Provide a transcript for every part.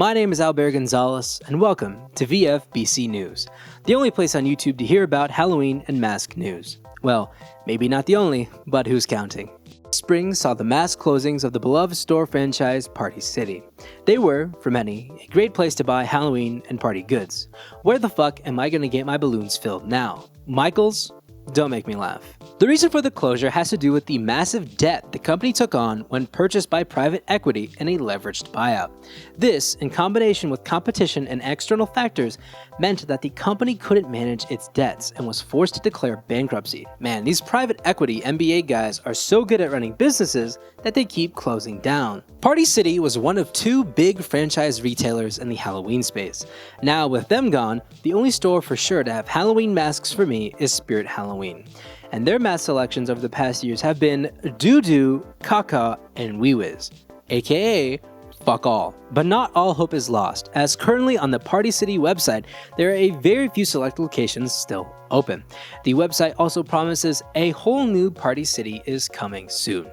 My name is Albaire Gonzalez, and welcome to VFBC News, the only place on YouTube to hear about Halloween and mask news. Well, maybe not the only, but who's counting? Spring saw the mass closings of the beloved store franchise Party City. They were, for many, a great place to buy Halloween and party goods. Where the fuck am I gonna get my balloons filled now? Michael's? Don't make me laugh. The reason for the closure has to do with the massive debt the company took on when purchased by private equity in a leveraged buyout. This, in combination with competition and external factors, meant that the company couldn't manage its debts and was forced to declare bankruptcy. Man, these private equity MBA guys are so good at running businesses that they keep closing down. Party City was one of two big franchise retailers in the Halloween space. Now, with them gone, the only store for sure to have Halloween masks for me is Spirit Halloween. And their mask selections over the past years have been Doo-Doo, Kaka, and Wee Whiz, aka fuck all. But not all hope is lost, as currently on the Party City website, there are a very few select locations still open. The website also promises a whole new Party City is coming soon.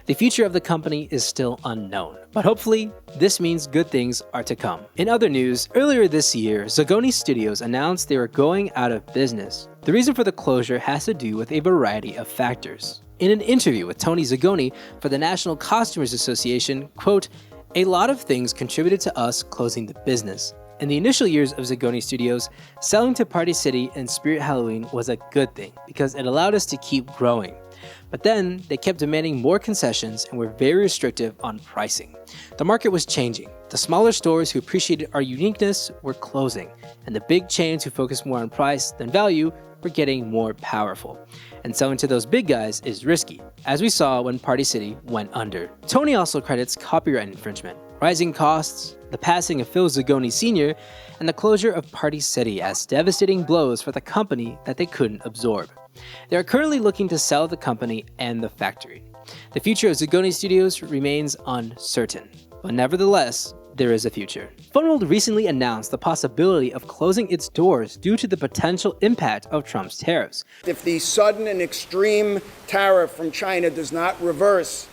The future of the company is still unknown, but hopefully this means good things are to come. In other news, earlier this year, Zagone Studios announced they were going out of business. The reason for the closure has to do with a variety of factors. In an interview with Tony Zagone for the National Costumers Association, quote, "A lot of things contributed to us closing the business. In the initial years of Zagone Studios, selling to Party City and Spirit Halloween was a good thing because it allowed us to keep growing. But then they kept demanding more concessions and were very restrictive on pricing. The market was changing. The smaller stores who appreciated our uniqueness were closing, and the big chains who focused more on price than value were getting more powerful. And selling to those big guys is risky, as we saw when Party City went under." Tony also credits copyright infringement, rising costs, the passing of Phil Zagone Sr., and the closure of Party City as devastating blows for the company that they couldn't absorb. They are currently looking to sell the company and the factory. The future of Zagone Studios remains uncertain, but nevertheless, there is a future. Funworld recently announced the possibility of closing its doors due to the potential impact of Trump's tariffs. If the sudden and extreme tariff from China does not reverse,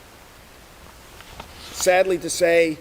sadly to say,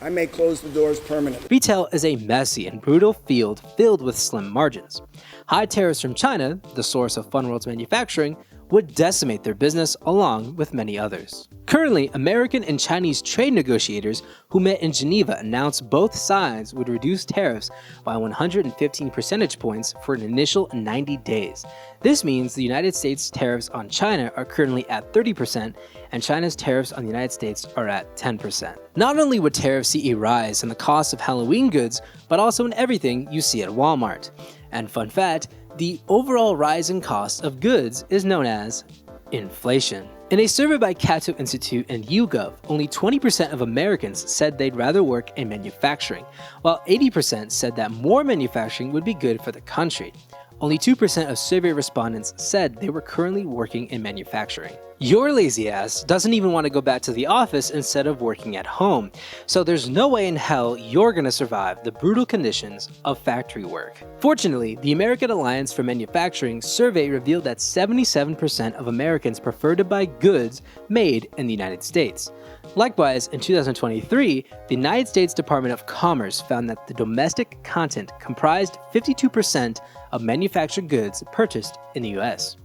I may close the doors permanently. Retail is a messy and brutal field filled with slim margins. High tariffs from China, the source of Funworld's manufacturing, would decimate their business along with many others. Currently, American and Chinese trade negotiators who met in Geneva announced both sides would reduce tariffs by 115 percentage points for an initial 90 days. This means the United States tariffs on China are currently at 30%, and China's tariffs on the United States are at 10%. Not only would tariffs see a rise in the cost of Halloween goods, but also in everything you see at Walmart. And fun fact, the overall rise in cost of goods is known as inflation. In a survey by Cato Institute and YouGov, only 20% of Americans said they'd rather work in manufacturing, while 80% said that more manufacturing would be good for the country. Only 2% of survey respondents said they were currently working in manufacturing. Your lazy ass doesn't even want to go back to the office instead of working at home, so there's no way in hell you're gonna survive the brutal conditions of factory work. Fortunately, the American Alliance for Manufacturing survey revealed that 77% of Americans prefer to buy goods made in the United States. Likewise, in 2023, the United States Department of Commerce found that the domestic content comprised 52% of manufactured goods purchased in the US.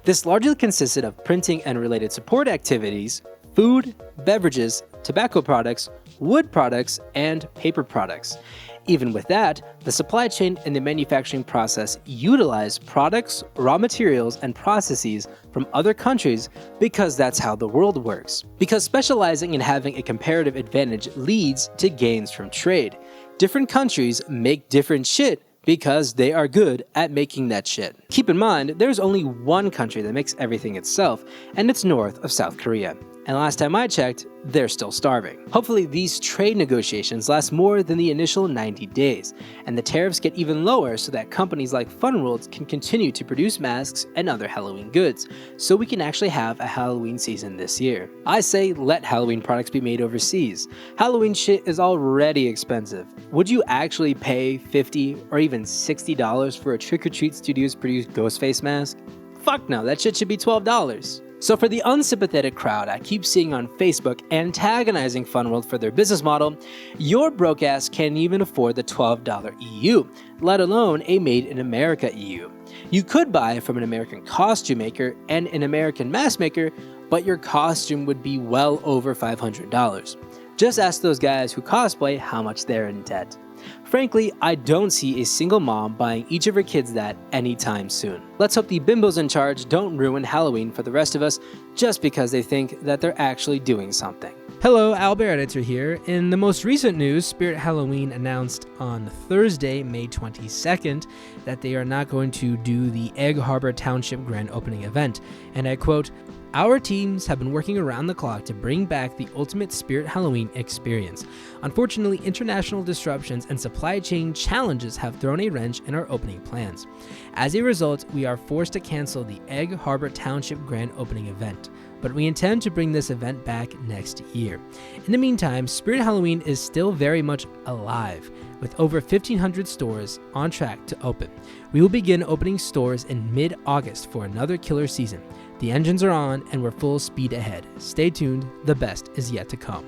This largely consisted of printing and related support activities, food, beverages, tobacco products, wood products, and paper products. Even with that, the supply chain and the manufacturing process utilize products, raw materials, and processes from other countries because that's how the world works. Because specializing and having a comparative advantage leads to gains from trade. Different countries make different shit because they are good at making that shit. Keep in mind, there's only one country that makes everything itself, and it's north of South Korea. And last time I checked, they're still starving. Hopefully these trade negotiations last more than the initial 90 days, and the tariffs get even lower so that companies like Funworld can continue to produce masks and other Halloween goods, so we can actually have a Halloween season this year. I say let Halloween products be made overseas. Halloween shit is already expensive. Would you actually pay $50 or even $60 for a Trick or Treat Studios produced Ghostface mask? Fuck no, that shit should be $12. So for the unsympathetic crowd I keep seeing on Facebook antagonizing Funworld for their business model, your broke ass can't even afford the $12 EU, let alone a Made in America EU. You could buy from an American costume maker and an American mask maker, but your costume would be well over $500. Just ask those guys who cosplay how much they're in debt. Frankly, I don't see a single mom buying each of her kids that anytime soon. Let's hope the bimbos in charge don't ruin Halloween for the rest of us just because they think that they're actually doing something. Hello, Albaire Editor here. In the most recent news, Spirit Halloween announced on Thursday, May 22nd, that they are not going to do the Egg Harbor Township grand opening event. And I quote, "Our teams have been working around the clock to bring back the ultimate Spirit Halloween experience. Unfortunately, international disruptions and supply chain challenges have thrown a wrench in our opening plans. As a result, we are forced to cancel the Egg Harbor Township grand opening event, but we intend to bring this event back next year. In the meantime, Spirit Halloween is still very much alive, with over 1,500 stores on track to open. We will begin opening stores in mid-August for another killer season. The engines are on and we're full speed ahead. Stay tuned, the best is yet to come."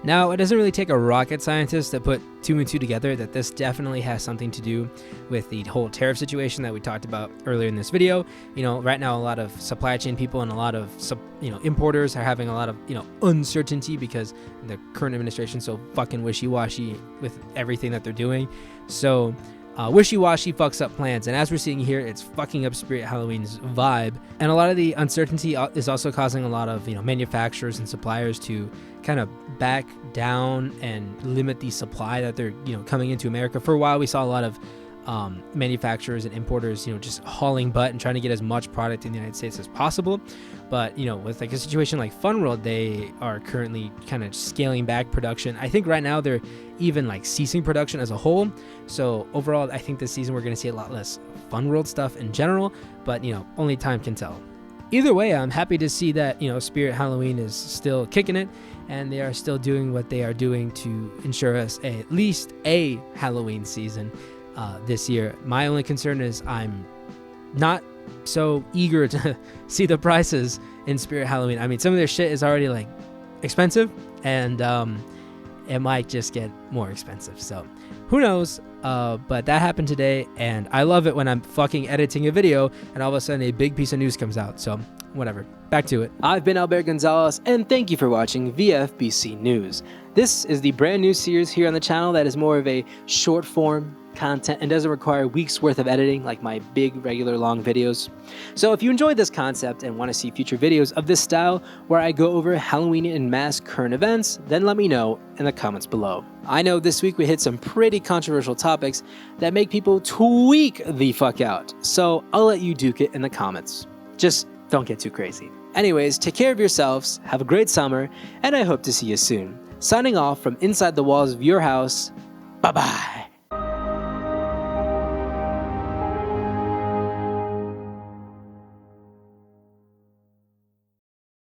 Now, it doesn't really take a rocket scientist to put two and two together that this definitely has something to do with the whole tariff situation that we talked about earlier in this video. Right now a lot of supply chain people and a lot of importers are having a lot of uncertainty because the current administration is so fucking wishy-washy with everything that they're doing. So wishy-washy fucks up plans, and as we're seeing here, it's fucking up Spirit Halloween's vibe. And a lot of the uncertainty is also causing a lot of manufacturers and suppliers to kind of back down and limit the supply that they're coming into America. For a while, we saw a lot of manufacturers and importers just hauling butt and trying to get as much product in the United States as possible. But with like a situation like Funworld, they are currently kind of scaling back production. I think right now they're even like ceasing production as a whole. So overall, I think this season we're going to see a lot less Funworld stuff in general, but only time can tell. Either way, I'm happy to see that Spirit Halloween is still kicking it, and they are still doing what they are doing to ensure us at least a Halloween season this year. My only concern is I'm not so eager to see the prices in Spirit Halloween. I mean, some of their shit is already like expensive, and it might just get more expensive. So who knows? But that happened today, and I love it when I'm fucking editing a video and all of a sudden a big piece of news comes out. So whatever, back to it. I've been Albaire Gonzalez, and thank you for watching VFBC News. This is the brand new series here on the channel that is more of a short form content and doesn't require weeks worth of editing like my big regular long videos. So if you enjoyed this concept and want to see future videos of this style where I go over Halloween and mask current events, then let me know in the comments below. I know this week we hit some pretty controversial topics that make people tweak the fuck out, so I'll let you duke it in the comments. Just don't get too crazy. Anyways, take care of yourselves, have a great summer, and I hope to see you soon. Signing off from inside the walls of your house, bye bye.